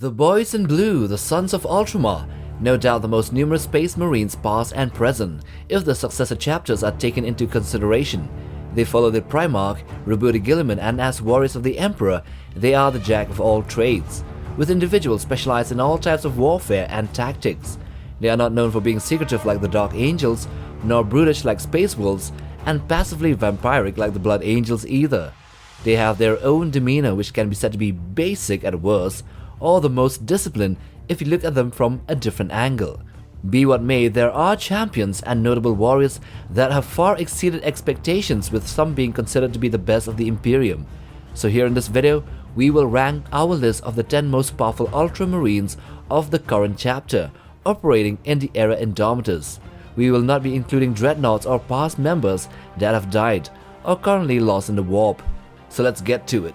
The boys in blue, the sons of Ultramar, no doubt the most numerous space marines past and present, if the successor chapters are taken into consideration. They follow the Primarch Roboute Guilliman, and as warriors of the Emperor, they are the jack of all trades, with individuals specialized in all types of warfare and tactics. They are not known for being secretive like the Dark Angels, nor brutish like Space Wolves, and passively vampiric like the Blood Angels either. They have their own demeanor, which can be said to be basic at worst, or the most disciplined if you look at them from a different angle. Be what may, there are champions and notable warriors that have far exceeded expectations, with some being considered to be the best of the Imperium. So here in this video, we will rank our list of the 10 most powerful Ultramarines of the current chapter, operating in the Era Indomitus. We will not be including Dreadnoughts or past members that have died or currently lost in the warp. So let's get to it.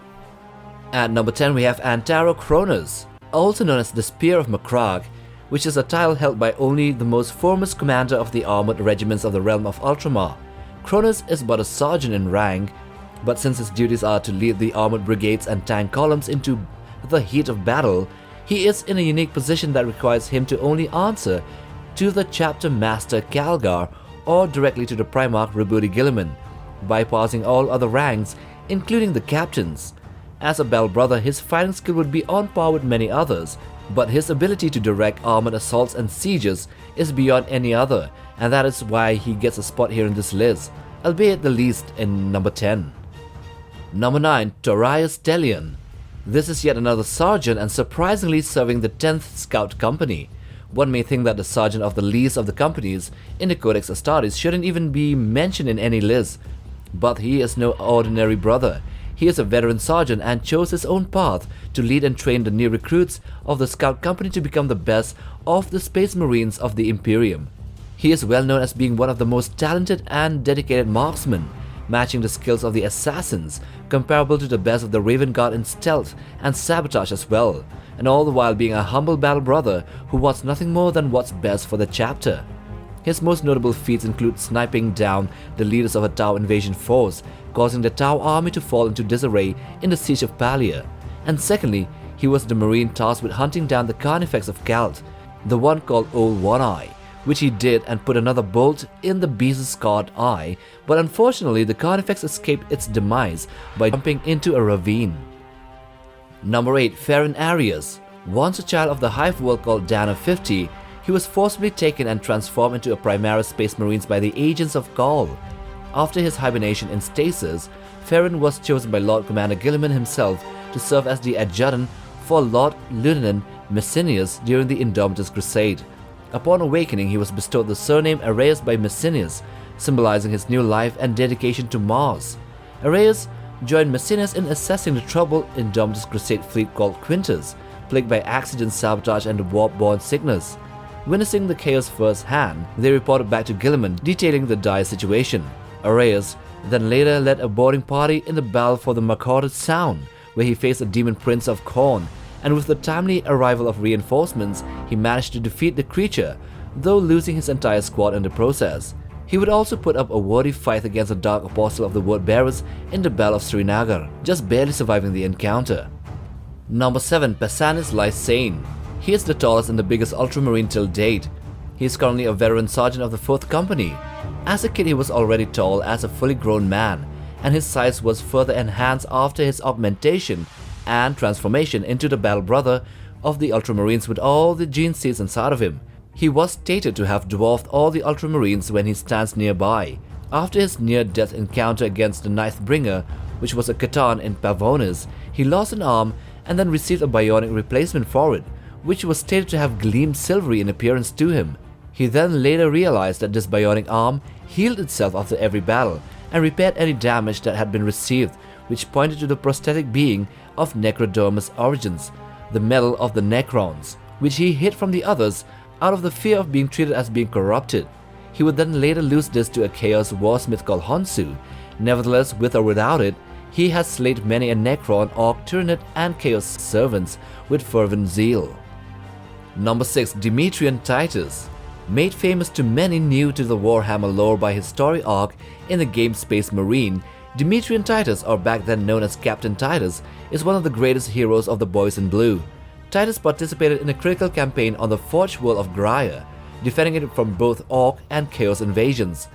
At number 10 we have Cronus, also known as the Spear of Macragh, which is a title held by only the most foremost commander of the armored regiments of the realm of Ultramar. Cronus is but a sergeant in rank, but since his duties are to lead the armored brigades and tank columns into the heat of battle, he is in a unique position that requires him to only answer to the chapter master Calgar or directly to the Primarch Roboute Guilliman, bypassing all other ranks, including the captains. As a battle brother, his fighting skill would be on par with many others, but his ability to direct armored assaults and sieges is beyond any other, and that is why he gets a spot here in this list, albeit the least in number 10. Number 9. Torres Stellan. This is yet another sergeant, and surprisingly serving the 10th Scout Company. One may think that the sergeant of the least of the companies in the Codex Astartes shouldn't even be mentioned in any list, but he is no ordinary brother. He is a veteran sergeant and chose his own path to lead and train the new recruits of the Scout Company to become the best of the Space Marines of the Imperium. He is well known as being one of the most talented and dedicated marksmen, matching the skills of the assassins, comparable to the best of the Raven Guard in stealth and sabotage as well, and all the while being a humble battle brother who wants nothing more than what's best for the chapter. His most notable feats include sniping down the leaders of a Tau invasion force, causing the Tau army to fall into disarray in the siege of Palia. And secondly, he was the marine tasked with hunting down the Carnifex of Calt, the one called Old One Eye, which he did and put another bolt in the beast's scarred eye, but unfortunately the Carnifex escaped its demise by jumping into a ravine. Number 8. Faren Aras. Once a child of the hive world called Dana 50, he was forcibly taken and transformed into a Primaris Space Marines by the agents of Gaul. After his hibernation in stasis, Faren was chosen by Lord Commander Guilliman himself to serve as the adjutant for Lord Lieutenant Messenius during the Indomitus Crusade. Upon awakening, he was bestowed the surname Aras by Messenius, symbolizing his new life and dedication to Mars. Aras joined Messenius in assessing the troubled Indomitus Crusade fleet called Quintus, plagued by accident, sabotage, and the warp-borne sickness. Witnessing the chaos firsthand, they reported back to Guilliman, detailing the dire situation. Aras then later led a boarding party in the battle for the Marcauted Sound, where he faced the demon prince of Khorne, and with the timely arrival of reinforcements, he managed to defeat the creature, though losing his entire squad in the process. He would also put up a worthy fight against the Dark Apostle of the Word Bearers in the Battle of Srinagar, just barely surviving the encounter. Number 7. Panis LiS. He is the tallest and the biggest Ultramarine till date. He is currently a veteran sergeant of the 4th Company. As a kid he was already tall as a fully grown man, and his size was further enhanced after his augmentation and transformation into the battle brother of the Ultramarines with all the gene seeds inside of him. He was stated to have dwarfed all the Ultramarines when he stands nearby. After his near-death encounter against the Ninth Bringer, which was a Catan in Pavonis, he lost an arm and then received a bionic replacement for it, which was stated to have gleamed silvery in appearance to him. He then later realized that this bionic arm healed itself after every battle and repaired any damage that had been received, which pointed to the prosthetic being of Necrodermis origins, the metal of the Necrons, which he hid from the others out of the fear of being treated as being corrupted. He would then later lose this to a Chaos warsmith called Honsu. Nevertheless, with or without it, he has slayed many a Necron, Orc, Tyranid, and Chaos servants with fervent zeal. Number 6. Demetrian Titus. Made famous to many new to the Warhammer lore by his story arc in the game Space Marine, Demetrian Titus, or back then known as Captain Titus, is one of the greatest heroes of the Boys in Blue. Titus participated in a critical campaign on the forged world of Graia, defending it from both Orc and Chaos invasions,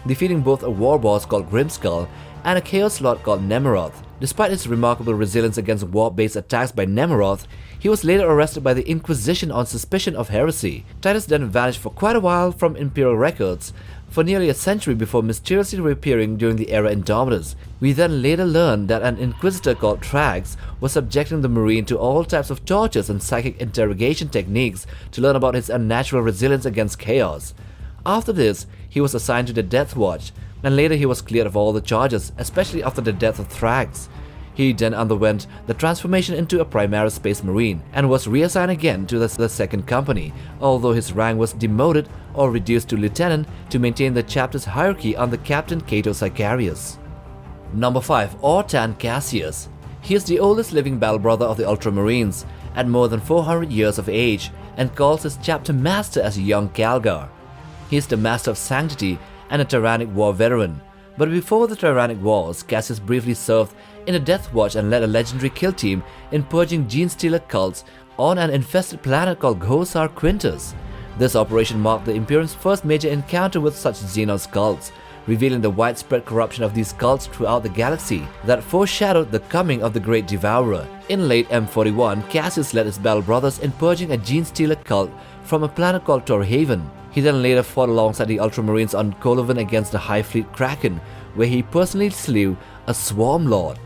defeating both a war boss called Grimskull and a Chaos Lord called Nemeroth. Despite his remarkable resilience against warp-based attacks by Nemeroth, he was later arrested by the Inquisition on suspicion of heresy. Titus then vanished for quite a while from Imperial records, for nearly a century before mysteriously reappearing during the Era Indomitus. We then later learned that an Inquisitor called Trax was subjecting the Marine to all types of tortures and psychic interrogation techniques to learn about his unnatural resilience against chaos. After this, he was assigned to the Death Watch, and later he was cleared of all the charges, especially after the death of Thrax. He then underwent the transformation into a Primarch Space Marine and was reassigned again to the Second Company, although his rank was demoted or reduced to Lieutenant to maintain the chapter's hierarchy under Captain Cato Sicarius. Number 5. Oran Casas. He is the oldest living battle brother of the Ultramarines, at more than 400 years of age, and calls his chapter master as young Calgar. He is the Master of Sanctity and a Tyrannic War veteran, but before the Tyrannic Wars, Cassius briefly served in a Death Watch and led a legendary kill team in purging gene-stealer cults on an infested planet called Gosar Quintus. This operation marked the Imperium's first major encounter with such Xenos cults, revealing the widespread corruption of these cults throughout the galaxy that foreshadowed the coming of the Great Devourer. In late M41, Cassius led his battle brothers in purging a gene-stealer cult from a planet called Torhaven. He then later fought alongside the Ultramarines on Colovan against the High Fleet Kraken, where he personally slew a Swarm Lord,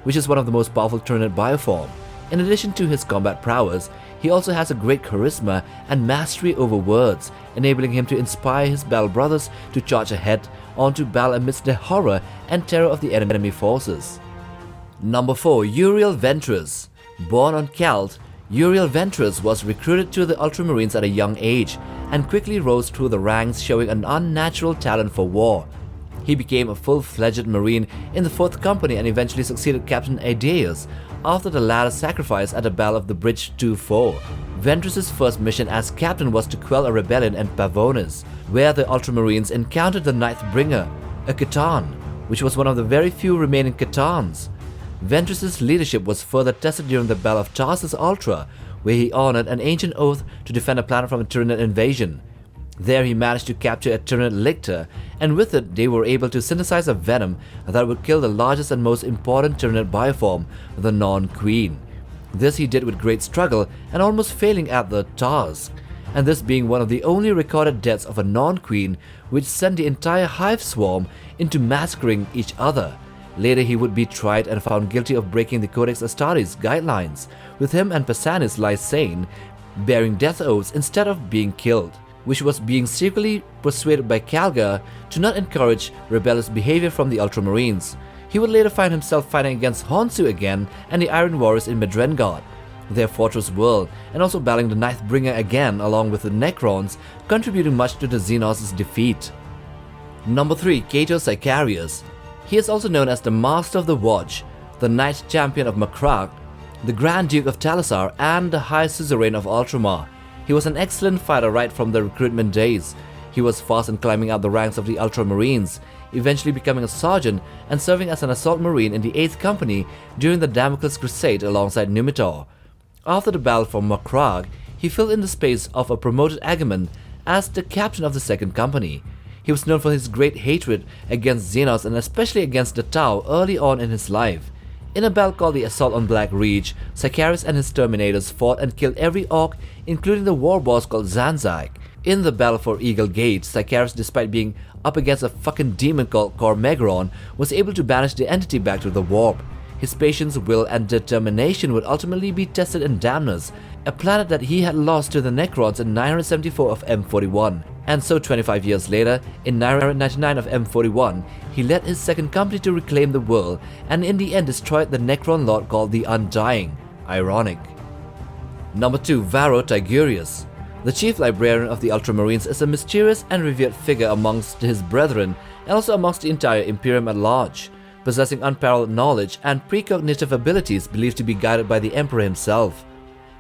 which is one of the most powerful Tyranid bioform. In addition to his combat prowess, he also has a great charisma and mastery over words, enabling him to inspire his battle brothers to charge ahead onto battle amidst the horror and terror of the enemy forces. Number 4. Uriel Ventus. Born on Calt, Uriel Ventus was recruited to the Ultramarines at a young age and quickly rose through the ranks, showing an unnatural talent for war. He became a full-fledged Marine in the 4th Company and eventually succeeded Captain Aideus after the latter's sacrifice at the Battle of the Bridge 2-4. Ventus's first mission as captain was to quell a rebellion in Pavonis, where the Ultramarines encountered the Ninth Bringer, a Catan, which was one of the very few remaining Catans. Ventus's leadership was further tested during the Battle of Tarsus Ultra, where he honored an ancient oath to defend a planet from a Tyranid invasion. There he managed to capture a Tyranid lictor, and with it they were able to synthesize a venom that would kill the largest and most important Tyranid bioform, the Non-Queen. This he did with great struggle and almost failing at the task, and this being one of the only recorded deaths of a Non-Queen, which sent the entire hive swarm into massacring each other. Later he would be tried and found guilty of breaking the Codex Astartes guidelines, with him and Panis LiS bearing death oaths instead of being killed, which was being secretly persuaded by Calgar to not encourage rebellious behavior from the Ultramarines. He would later find himself fighting against Honshu again and the Iron Warriors in Medrengard, their fortress world, and also battling the Ninth Bringer again along with the Necrons, contributing much to the Xenos' defeat. Number 3. Cato Sicarius. He is also known as the Master of the Watch, the Knight Champion of Macragge, the Grand Duke of Talisar, and the High Suzerain of Ultramar. He was an excellent fighter right from the recruitment days. He was fast in climbing up the ranks of the Ultramarines, eventually becoming a sergeant and serving as an assault marine in the 8th Company during the Damocles Crusade alongside Numitor. After the battle for Macragge, he filled in the space of a promoted Agamemnon as the captain of the 2nd Company. He was known for his great hatred against Xenos and especially against the Tau early on in his life. In a battle called the Assault on Black Reach, Sicarius and his Terminators fought and killed every Orc, including the war boss called Zanzag. In the battle for Eagle Gate, Sicarius, despite being up against a fucking demon called Cormegron, was able to banish the entity back to the warp. His patience, will, and determination would ultimately be tested in Damnus, a planet that he had lost to the Necrons in 974 of M41. And so 25 years later, in 999 of M41, he led his 2nd Company to reclaim the world and in the end destroyed the Necron Lord called the Undying. Ironic. Number 2. Varo Urius. The Chief Librarian of the Ultramarines is a mysterious and revered figure amongst his brethren and also amongst the entire Imperium at large, possessing unparalleled knowledge and precognitive abilities believed to be guided by the Emperor himself.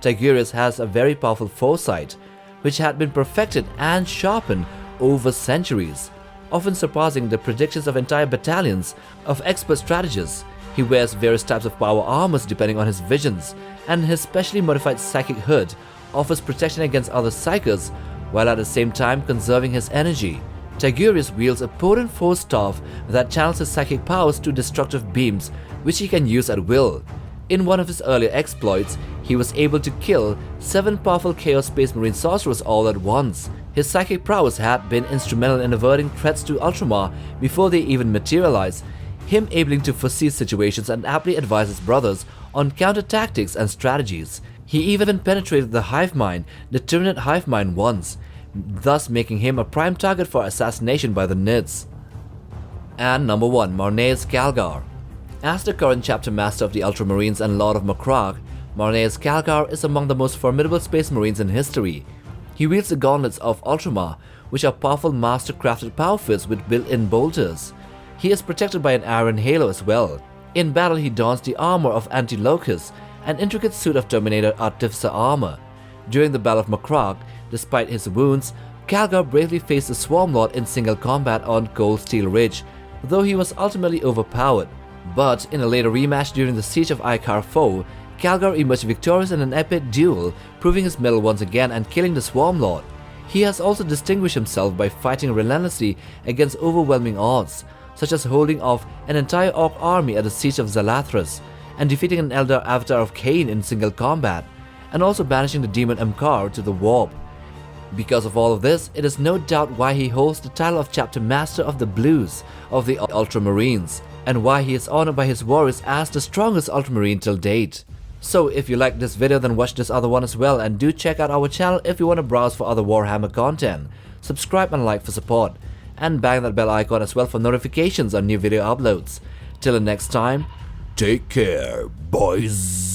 Tigurius has a very powerful foresight, which had been perfected and sharpened over centuries, often surpassing the predictions of entire battalions of expert strategists. He wears various types of power armors depending on his visions, and his specially modified psychic hood offers protection against other psychers, while at the same time conserving his energy. Tigurius wields a potent force staff that channels his psychic powers to destructive beams, which he can use at will. In one of his earlier exploits, he was able to kill 7 powerful Chaos Space Marine sorcerers all at once. His psychic prowess had been instrumental in averting threats to Ultramar before they even materialized, him able to foresee situations and aptly advise his brothers on counter tactics and strategies. He even penetrated the hive mind, the Tyranid hive mind once, thus making him a prime target for assassination by the Nids. And number 1, Marneus Calgar. As the current chapter master of the Ultramarines and Lord of Macragge, Marneus Calgar is among the most formidable space marines in history. He wields the gauntlets of Ultramar, which are powerful master-crafted power fists with built-in bolters. He is protected by an iron halo as well. In battle, he dons the armor of Antilochus, an intricate suit of Terminator Artificer armor. During the Battle of Macragge, despite his wounds, Calgar bravely faced the Swarmlord in single combat on Cold Steel Ridge, though he was ultimately overpowered. But in a later rematch during the Siege of Ikar Foe, Calgar emerged victorious in an epic duel, proving his mettle once again and killing the Swarmlord. He has also distinguished himself by fighting relentlessly against overwhelming odds, such as holding off an entire Orc army at the Siege of Zalathras, and defeating an Elder Avatar of Cain in single combat, and also banishing the demon Amkar to the Warp. Because of all of this, it is no doubt why he holds the title of Chapter Master of the Blues of the Ultramarines, and why he is honored by his warriors as the strongest Ultramarine till date. So if you liked this video, then watch this other one as well, and do check out our channel if you want to browse for other Warhammer content. Subscribe and like for support, and bang that bell icon as well for notifications on new video uploads. Till the next time, take care, boys.